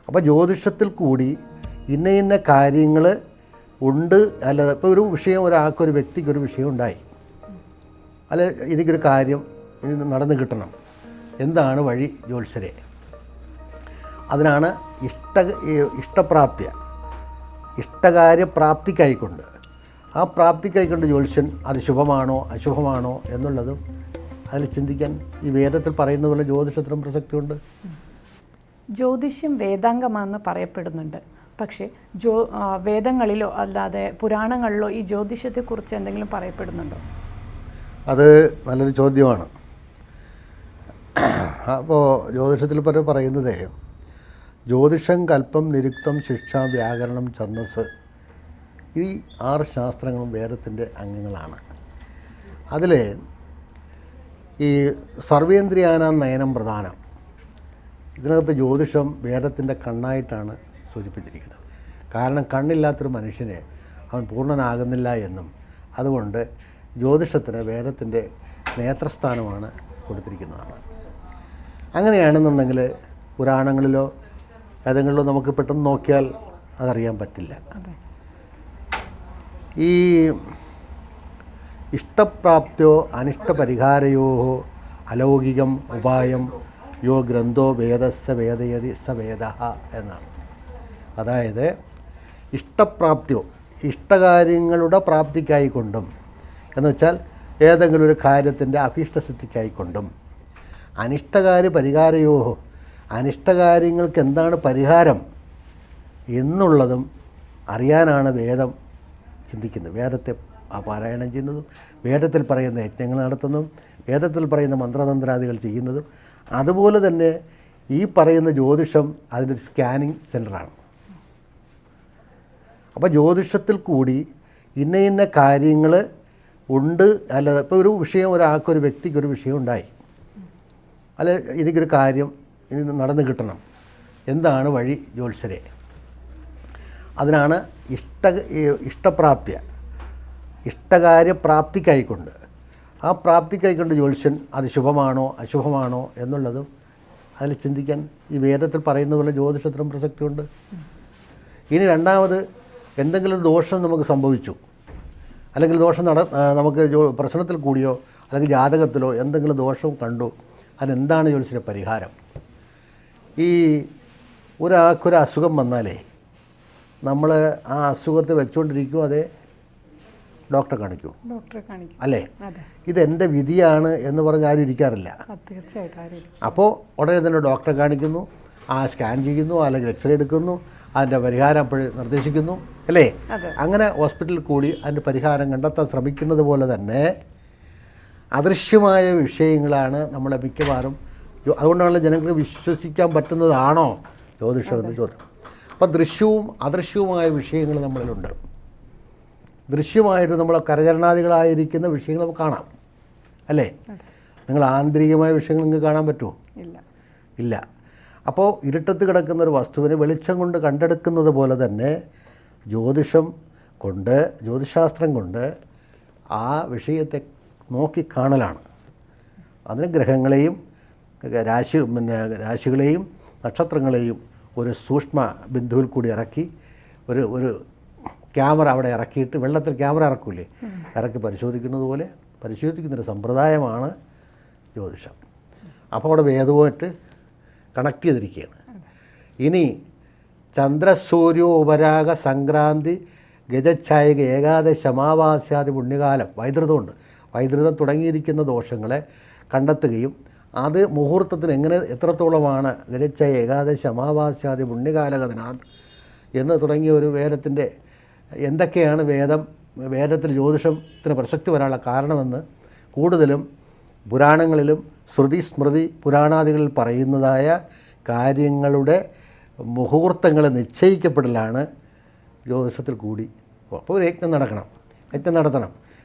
അപ്പോൾ ജ്യോതിഷത്തിൽ കൂടി ഇന്ന കാര്യങ്ങൾ ഉണ്ട്. അല്ല, ഇപ്പോൾ ഒരു വിഷയം ഒരാൾക്കൊരു വ്യക്തിക്കൊരു വിഷയം ഉണ്ടായി, അല്ല എനിക്കൊരു കാര്യം നടന്നു കിട്ടണം, എന്താണ് വഴി ജ്യോത്സ്യരെ? അതിനാണ് ഇഷ്ടകാര്യപ്രാപ്തിക്കായിക്കൊണ്ട് ആ പ്രാപ്തിക്കായിക്കൊണ്ട് ജ്യോത്സ്യൻ അത് ശുഭമാണോ അശുഭമാണോ എന്നുള്ളതും അതിൽ ചിന്തിക്കാൻ ഈ വേദത്തിൽ പറയുന്ന പോലെ ജ്യോതിഷത്തിനും പ്രസക്തിയുണ്ട്. ജ്യോതിഷ്യം വേദാംഗമാണെന്ന് പറയപ്പെടുന്നുണ്ട്. പക്ഷേ വേദങ്ങളിലോ അല്ലാതെ പുരാണങ്ങളിലോ ഈ ജ്യോതിഷത്തെക്കുറിച്ച് എന്തെങ്കിലും പറയപ്പെടുന്നുണ്ടോ? അത് നല്ലൊരു ചോദ്യമാണ്. അപ്പോൾ ജ്യോതിഷത്തിൽ പറയുന്നത് ജ്യോതിഷം, കൽപ്പം, നിരുക്തം, ശിക്ഷ, വ്യാകരണം, ഛന്ദസ്, ഈ 6 ശാസ്ത്രങ്ങളും വേദത്തിൻ്റെ അംഗങ്ങളാണ്. അതിൽ ഈ സർവേന്ദ്രിയാനാം നയനം പ്രധാനം. ഇതിനകത്ത് ജ്യോതിഷം വേദത്തിൻ്റെ കണ്ണായിട്ടാണ് സൂചിപ്പിച്ചിരിക്കുന്നത്. കാരണം കണ്ണില്ലാത്തൊരു മനുഷ്യനെ അവൻ പൂർണ്ണനാകുന്നില്ല എന്നും അതുകൊണ്ട് ജ്യോതിഷത്തിന് വേദത്തിൻ്റെ നേത്രസ്ഥാനമാണ് കൊടുത്തിരിക്കുന്നതാണ്. അങ്ങനെയാണെന്നുണ്ടെങ്കിൽ പുരാണങ്ങളിലോ ഏതെങ്കിലോ നമുക്ക് പെട്ടെന്ന് നോക്കിയാൽ അതറിയാൻ പറ്റില്ല. ഈ ഇഷ്ടപ്രാപ്തിയോ അനിഷ്ടപരിഹാരയോ അലൗകികം ഉപായം യോ ഗ്രന്ഥോ വേദസ്സ വേദയതി സ വേദ എന്നാണ്. അതായത് ഇഷ്ടപ്രാപ്തിയോ ഇഷ്ടകാര്യങ്ങളുടെ പ്രാപ്തിക്കായിക്കൊണ്ടും എന്ന് വെച്ചാൽ ഏതെങ്കിലും ഒരു കാര്യത്തിൻ്റെ അഭീഷ്ടസിദ്ധിക്കായിക്കൊണ്ടും അനിഷ്ടകാര്യ പരിഹാരയോ അനിഷ്ടകാര്യങ്ങൾക്ക് എന്താണ് പരിഹാരം എന്നുള്ളതും അറിയാനാണ് വേദം ചിന്തിക്കുന്നത്. വേദത്തെ പാരായണം ചെയ്യുന്നതും വേദത്തിൽ പറയുന്ന യജ്ഞങ്ങൾ നടത്തുന്നതും വേദത്തിൽ പറയുന്ന മന്ത്രതന്ത്രാദികൾ ചെയ്യുന്നതും അതുപോലെ തന്നെ ഈ പറയുന്ന ജ്യോതിഷം അതിനൊരു സ്കാനിങ് സെൻ്ററാണ്. അപ്പോൾ ജ്യോതിഷത്തിൽ കൂടി ഇന്ന കാര്യങ്ങൾ ഉണ്ട്. അല്ല, ഇപ്പോൾ ഒരു വിഷയം ഒരാൾക്കൊരു വ്യക്തിക്കൊരു വിഷയം ഉണ്ടായി, അല്ല എനിക്കൊരു കാര്യം നടന്നു കിട്ടണം, എന്താണ് വഴി ജ്യോത്സ്യരെ? അതിനാണ് ഇഷ്ടകാര്യപ്രാപ്തിക്കായിക്കൊണ്ട് ആ പ്രാപ്തിക്കായിക്കൊണ്ട് ജ്യോത്സ്യൻ അത് ശുഭമാണോ അശുഭമാണോ എന്നുള്ളതും അതിൽ ചിന്തിക്കാൻ ഈ വേദത്തിൽ പറയുന്ന പോലെ ജ്യോതിഷത്തിനും പ്രസക്തിയുണ്ട്. ഇനി രണ്ടാമത്, എന്തെങ്കിലും ദോഷം നമുക്ക് സംഭവിച്ചു, അല്ലെങ്കിൽ ദോഷം നമുക്ക് പ്രശ്നത്തിൽ കൂടിയോ അല്ലെങ്കിൽ ജാതകത്തിലോ എന്തെങ്കിലും ദോഷം കണ്ടു, അതിനെന്താണ് ജ്യോത്സ്യൻ്റെ പരിഹാരം? ഈ ഒരാൾക്കൊരു അസുഖം വന്നാലേ നമ്മൾ ആ അസുഖത്തെ വെച്ചുകൊണ്ടിരിക്കുമോ അതേ ഡോക്ടറെ കാണിക്കൂ? അല്ലേ? ഇതെൻ്റെ വിധിയാണ് എന്ന് പറഞ്ഞ് ആരും ഇരിക്കാറില്ല. അപ്പോൾ ഉടനെ തന്നെ ഡോക്ടറെ കാണിക്കുന്നു, ആ സ്കാൻ ചെയ്യുന്നു, അല്ലെങ്കിൽ എക്സ്റേ എടുക്കുന്നു, അതിൻ്റെ പരിഹാരം അപ്പോൾ നിർദ്ദേശിക്കുന്നു, അല്ലേ? അങ്ങനെ ഹോസ്പിറ്റലിൽ കൂടി അതിൻ്റെ പരിഹാരം കണ്ടെത്താൻ ശ്രമിക്കുന്നത് പോലെ തന്നെ അദൃശ്യമായ വിഷയങ്ങളാണ് നമ്മളെ മിക്കവാറും. അതുകൊണ്ടാണല്ലോ ജനങ്ങൾക്ക് വിശ്വസിക്കാൻ പറ്റുന്നതാണോ ജ്യോതിഷം എന്ന് ചോദ്യം. അപ്പോൾ ദൃശ്യവും അദൃശ്യവുമായ വിഷയങ്ങൾ നമ്മളിലുണ്ട്. ദൃശ്യമായിട്ട് നമ്മൾ കരചരണാദികളായിരിക്കുന്ന വിഷയങ്ങൾ നമുക്ക് കാണാം, അല്ലേ? നിങ്ങൾ ആന്തരികമായ വിഷയങ്ങൾ നിങ്ങൾക്ക് കാണാൻ പറ്റുമോ? ഇല്ല. അപ്പോൾ ഇരുട്ടത്ത് കിടക്കുന്ന ഒരു വസ്തുവിനെ വെളിച്ചം കൊണ്ട് കണ്ടെടുക്കുന്നത് പോലെ തന്നെ ജ്യോതിശാസ്ത്രം കൊണ്ട് ആ വിഷയത്തെ നോക്കിക്കാണലാണ്. അതിന് ഗ്രഹങ്ങളെയും രാശികളെയും നക്ഷത്രങ്ങളെയും ഒരു സൂക്ഷ്മ ബിന്ദുവിൽ കൂടി ഇറക്കി ഒരു ക്യാമറ അവിടെ ഇറക്കിയിട്ട്, വെള്ളത്തിൽ ക്യാമറ ഇറക്കൂലേ, ഇറക്കി പരിശോധിക്കുന്നത് പോലെ പരിശോധിക്കുന്നൊരു സമ്പ്രദായമാണ് ജ്യോതിഷം. അപ്പോൾ അവിടെ വേദവുമായിട്ട് കണക്ട് ചെയ്തിരിക്കുകയാണ്. ഇനി ചന്ദ്രസൂര്യോ ഉപരാഗ സംക്രാന്തി ഗജച്ഛായക ഏകാദശ അമാവാസ്യാദി പുണ്യകാലം വൈദ്യുതമുണ്ട്. വൈദ്യുതം തുടങ്ങിയിരിക്കുന്ന ദോഷങ്ങളെ കണ്ടെത്തുകയും അത് മുഹൂർത്തത്തിന് എത്രത്തോളമാണ് ഗജച്ഛായ ഏകാദശ അമാവാസ്യാദി പുണ്യകാലകഥനാഥ് എന്ന് തുടങ്ങിയ ഒരു വേദത്തിൻ്റെ എന്തൊക്കെയാണ് വേദത്തിൽ ജ്യോതിഷത്തിന് പ്രസക്തി വരാനുള്ള കാരണമെന്ന് കൂടുതലും പുരാണങ്ങളിലും ശ്രുതി സ്മൃതി പുരാണാദികളിൽ പറയുന്നതായ കാര്യങ്ങളുടെ മുഹൂർത്തങ്ങൾ നിശ്ചയിക്കപ്പെടലാണ് ജ്യോതിഷത്തിൽ കൂടി. അപ്പോൾ ഒരു യജ്ഞം നടത്തണം,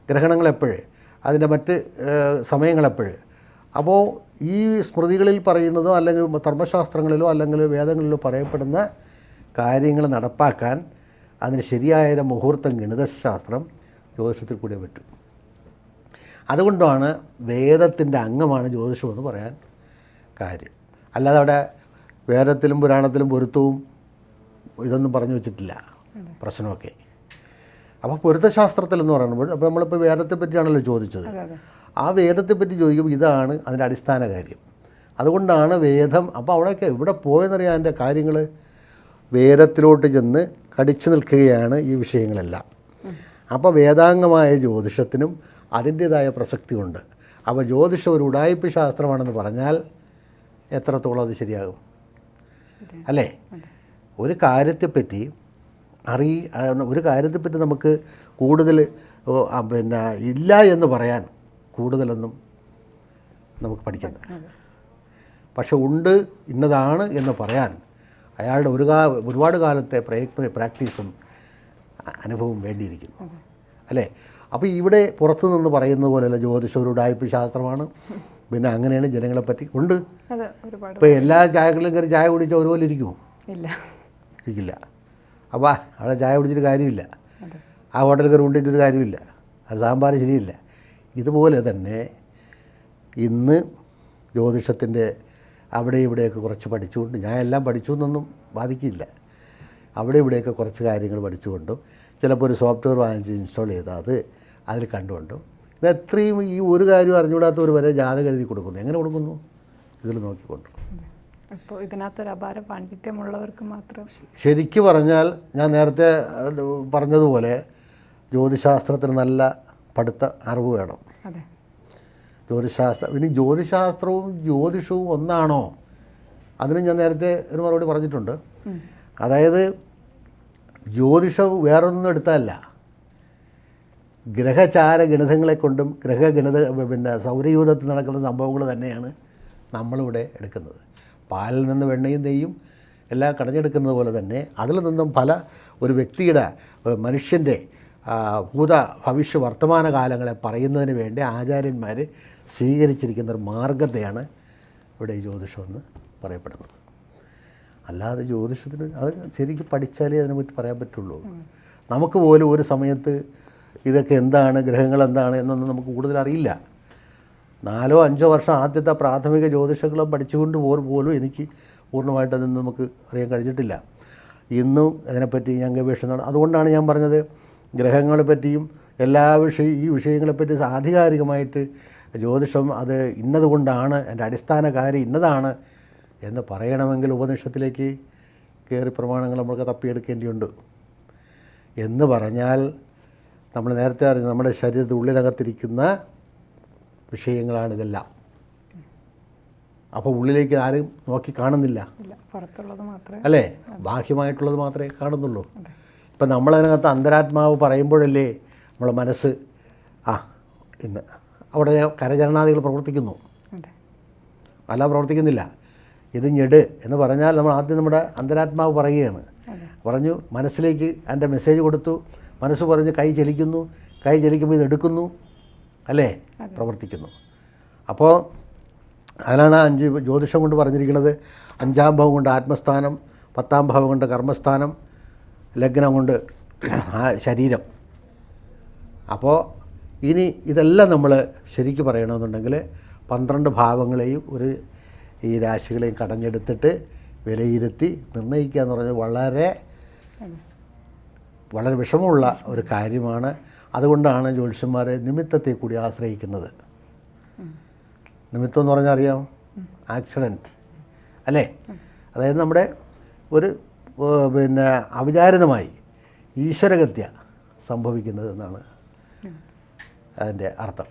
ഗ്രഹണങ്ങളെപ്പോഴ്, അതിൻ്റെ മറ്റ് സമയങ്ങളെപ്പോഴ്. അപ്പോൾ ഈ സ്മൃതികളിൽ പറയുന്നതോ അല്ലെങ്കിൽ ധർമ്മശാസ്ത്രങ്ങളിലോ അല്ലെങ്കിൽ വേദങ്ങളിലോ പറയപ്പെടുന്ന കാര്യങ്ങൾ നടപ്പാക്കാൻ അതിന് ശരിയായ മുഹൂർത്തം ഗണിതശാസ്ത്രം ജ്യോതിഷത്തിൽ കൂടിയേ പറ്റും. അതുകൊണ്ടാണ് വേദത്തിൻ്റെ അംഗമാണ് ജ്യോതിഷമെന്ന് പറയാൻ കാര്യം. അല്ലാതെ അവിടെ വേദത്തിലും പുരാണത്തിലും പൊരുത്തവും ഇതൊന്നും പറഞ്ഞു വെച്ചിട്ടില്ല പ്രശ്നമൊക്കെ. അപ്പോൾ പൊരുത്തശാസ്ത്രത്തിൽ എന്ന് പറയുമ്പോൾ അപ്പോൾ നമ്മളിപ്പോൾ വേദത്തെ പറ്റിയാണല്ലോ ചോദിച്ചത്. ആ വേദത്തെ പറ്റി ചോദിക്കുമ്പോൾ ഇതാണ് അതിൻ്റെ അടിസ്ഥാന കാര്യം. അതുകൊണ്ടാണ് വേദം. അപ്പോൾ അവിടെയൊക്കെ ഇവിടെ പോയെന്നറിയാൻ അതിൻ്റെ കാര്യങ്ങൾ വേദത്തിലോട്ട് ചെന്ന് കടിച്ചു നിൽക്കുകയാണ് ഈ വിഷയങ്ങളെല്ലാം. അപ്പോൾ വേദാംഗമായ ജ്യോതിഷത്തിനും അതിൻ്റേതായ പ്രസക്തിയുണ്ട്. അപ്പോൾ ജ്യോതിഷം ഒരു ഉഡായിപ്പ് ശാസ്ത്രമാണെന്ന് പറഞ്ഞാൽ എത്രത്തോളം അത് ശരിയാകും അല്ലേ? ഒരു കാര്യത്തെപ്പറ്റി ഒരു കാര്യത്തെപ്പറ്റി നമുക്ക് കൂടുതൽ പിന്നെ ഇല്ല എന്ന് പറയാൻ കൂടുതലൊന്നും നമുക്ക് പഠിക്കണ്ട. പക്ഷെ ഉണ്ട് ഇന്നതാണ് എന്ന് പറയാൻ അയാളുടെ ഒരുപാട് കാലത്തെ പ്രാക്ടീസും അനുഭവവും വേണ്ടിയിരിക്കുന്നു അല്ലേ? അപ്പോൾ ഇവിടെ പുറത്തു നിന്ന് പറയുന്നത് പോലെയല്ല ജ്യോതിഷം ഒരു ഉഡായിപ്പ് ശാസ്ത്രമാണ്. പിന്നെ അങ്ങനെയാണ് ജനങ്ങളെപ്പറ്റി ഉണ്ട്. ഇപ്പോൾ എല്ലാ ചായകളിലും കയറി ചായ കുടിച്ചാൽ ഒരുപോലെ ഇരിക്കുമോ? ഇരിക്കില്ല. അപ്പോൾ അവിടെ ചായ കുടിച്ചിട്ട് കാര്യമില്ല, ആ ഹോട്ടലിൽ കയറി കൊണ്ടിട്ടൊരു കാര്യമില്ല, അത് സാമ്പാർ ശരിയില്ല. ഇതുപോലെ തന്നെ ഇന്ന് ജ്യോതിഷത്തിൻ്റെ അവിടെ ഇവിടെയൊക്കെ കുറച്ച് പഠിച്ചുകൊണ്ട്, ഞാൻ എല്ലാം പഠിച്ചു എന്നൊന്നും ബാധിക്കില്ല, അവിടെ ഇവിടെയൊക്കെ കുറച്ച് കാര്യങ്ങൾ പഠിച്ചുകൊണ്ടും ചിലപ്പോൾ ഒരു സോഫ്റ്റ്വെയർ വാങ്ങിച്ച് ഇൻസ്റ്റാൾ ചെയ്താൽ അതിൽ കണ്ടുകൊണ്ടും ഇത് എത്രയും ഈ ഒരു കാര്യം അറിഞ്ഞുകൂടാത്തവർ വരെ ജാതകം എഴുതി കൊടുക്കുന്നു. എങ്ങനെ കൊടുക്കുന്നു? ഇതിൽ നോക്കിക്കൊണ്ട്. അപ്പോൾ ഇതിനകത്തൊരു അപാര പാണ്ഡിത്യമുള്ളവർക്ക് മാത്രം. ശരിക്കു പറഞ്ഞാൽ ഞാൻ നേരത്തെ പറഞ്ഞതുപോലെ ജ്യോതിശാസ്ത്രത്തിന് നല്ല പഠിത്ത അറിവ് വേണം. ഇനി ജ്യോതിശാസ്ത്രവും ജ്യോതിഷവും ഒന്നാണോ? അതിന് ഞാൻ നേരത്തെ ഒരു മറുപടി പറഞ്ഞിട്ടുണ്ട്. അതായത് ജ്യോതിഷം വേറൊന്നും എടുത്തതല്ല, ഗ്രഹചാര ഗണിതങ്ങളെ കൊണ്ടും പിന്നെ സൗരയൂഥത്തിൽ നടക്കുന്ന സംഭവങ്ങൾ തന്നെയാണ് നമ്മളിവിടെ എടുക്കുന്നത്. പാലിൽ നിന്ന് വെണ്ണയും നെയ്യും എല്ലാം കടഞ്ഞെടുക്കുന്നത് പോലെ തന്നെ അതിൽ നിന്നും ഒരു വ്യക്തിയുടെ മനുഷ്യൻ്റെ ഭൂത ഭവിഷ്യ വർത്തമാന കാലങ്ങളെ പറയുന്നതിന് വേണ്ടി ആചാര്യന്മാർ സ്വീകരിച്ചിരിക്കുന്ന ഒരു മാർഗത്തെയാണ് ഇവിടെ ഈ ജ്യോതിഷമെന്ന് പറയപ്പെടുന്നത്. അല്ലാതെ ജ്യോതിഷത്തിന് അത് ശരിക്കും പഠിച്ചാലേ അതിനെപ്പറ്റി പറയാൻ പറ്റുള്ളൂ. നമുക്ക് പോലും ഒരു സമയത്ത് ഇതൊക്കെ എന്താണ്, ഗ്രഹങ്ങൾ എന്താണ് എന്നൊന്നും നമുക്ക് കൂടുതൽ അറിയില്ല. 4-5 വർഷം ആദ്യത്തെ പ്രാഥമിക ജ്യോതിഷങ്ങളും പഠിച്ചുകൊണ്ട് പോലും എനിക്ക് പൂർണ്ണമായിട്ട് അതൊന്നും നമുക്ക് അറിയാൻ കഴിഞ്ഞിട്ടില്ല. ഇന്നും അതിനെപ്പറ്റി ഞാൻ ഗവേഷണം. അതുകൊണ്ടാണ് ഞാൻ പറഞ്ഞത് ഗ്രഹങ്ങളെ പറ്റിയും ഈ വിഷയങ്ങളെപ്പറ്റി ആധികാരികമായിട്ട് ജ്യോതിഷം അത് ഇന്നതുകൊണ്ടാണ്, എൻ്റെ അടിസ്ഥാന കാര്യം ഇന്നതാണ് എന്ന് പറയണമെങ്കിൽ ഉപനിഷത്തിലേക്ക് കയറി പ്രമാണങ്ങൾ നമ്മൾക്ക് തപ്പിയെടുക്കേണ്ടിയുണ്ട്. എന്ന് പറഞ്ഞാൽ നമ്മൾ നേരത്തെ അറിഞ്ഞ നമ്മുടെ ശരീരത്തിൽ ഉള്ളിനകത്തിരിക്കുന്ന വിഷയങ്ങളാണിതെല്ലാം. അപ്പോൾ ഉള്ളിലേക്ക് ആരും നോക്കി കാണുന്നില്ല അല്ലേ? ബാഹ്യമായിട്ടുള്ളത് മാത്രമേ കാണുന്നുള്ളൂ. ഇപ്പം നമ്മളതിനകത്ത് അന്തരാത്മാവ് പറയുമ്പോഴല്ലേ നമ്മളെ മനസ്സ് ഇന്ന് അവിടെ കരചരണാദികൾ പ്രവർത്തിക്കുന്നു, അല്ല പ്രവർത്തിക്കുന്നില്ല. ഇത് ഞെട് എന്ന് പറഞ്ഞാൽ നമ്മൾ ആദ്യം നമ്മുടെ അന്തരാത്മാവ് പറയുകയാണ്. പറഞ്ഞു മനസ്സിലേക്ക് എൻ്റെ മെസ്സേജ് കൊടുത്തു, മനസ്സ് പറഞ്ഞ് കൈ ചലിക്കുന്നു, കൈ ചലിക്കുമ്പോൾ ഇത് എടുക്കുന്നു അല്ലേ, പ്രവർത്തിക്കുന്നു. അപ്പോൾ അതിലാണ് 5 ജ്യോതിഷം കൊണ്ട് പറഞ്ഞിരിക്കുന്നത്. 5-ാം ഭാവം കൊണ്ട് ആത്മസ്ഥാനം, 10-ാം ഭാവം കൊണ്ട് കർമ്മസ്ഥാനം, ലഗ്നം കൊണ്ട് ശരീരം. അപ്പോൾ ഇനി ഇതെല്ലാം നമ്മൾ ശരിക്കും പറയണമെന്നുണ്ടെങ്കിൽ 12 ഭാവങ്ങളെയും ഈ രാശികളെയും കടഞ്ഞെടുത്തിട്ട് വിലയിരുത്തി നിർണ്ണയിക്കുക എന്ന് പറഞ്ഞാൽ വളരെ വിഷമമുള്ള ഒരു കാര്യമാണ്. അതുകൊണ്ടാണ് ജ്യോതിഷന്മാർ നിമിത്തത്തെ കൂടി ആശ്രയിക്കുന്നത്. നിമിത്തം എന്ന് പറഞ്ഞാൽ അറിയാം, ആക്സിഡൻറ്റ് അല്ലേ? അതായത് നമ്മുടെ പിന്നെ അവിചാരിതമായി ഈശ്വരഗത്യ സംഭവിക്കുന്നത് എന്നാണ് അതിൻ്റെ അർത്ഥം.